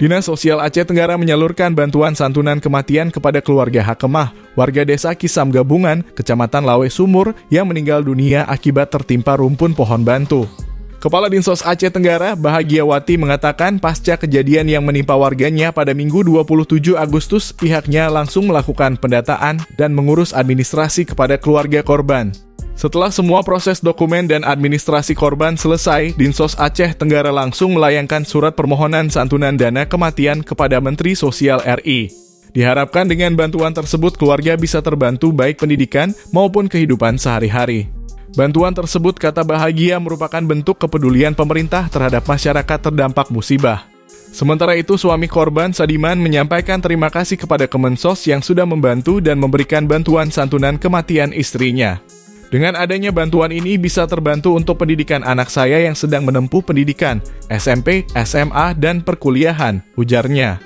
Dinas Sosial Aceh Tenggara menyalurkan bantuan santunan kematian kepada keluarga Hakemah, warga desa Kisam Gabungan, Kecamatan Lawe Sumur, yang meninggal dunia akibat tertimpa rumpun pohon bantu. Kepala Dinsos Aceh Tenggara, Bahagiawati, mengatakan pasca kejadian yang menimpa warganya pada Minggu 27 Agustus, pihaknya langsung melakukan pendataan dan mengurus administrasi kepada keluarga korban. Setelah semua proses dokumen dan administrasi korban selesai, Dinsos Aceh Tenggara langsung melayangkan surat permohonan santunan dana kematian kepada Menteri Sosial RI. Diharapkan dengan bantuan tersebut keluarga bisa terbantu baik pendidikan maupun kehidupan sehari-hari. Bantuan tersebut, kata Bahagia, merupakan bentuk kepedulian pemerintah terhadap masyarakat terdampak musibah. Sementara itu, suami korban, Sadiman, menyampaikan terima kasih kepada Kemensos yang sudah membantu dan memberikan bantuan santunan kematian istrinya. Dengan adanya bantuan ini bisa terbantu untuk pendidikan anak saya yang sedang menempuh pendidikan, SMP, SMA, dan perkuliahan, ujarnya.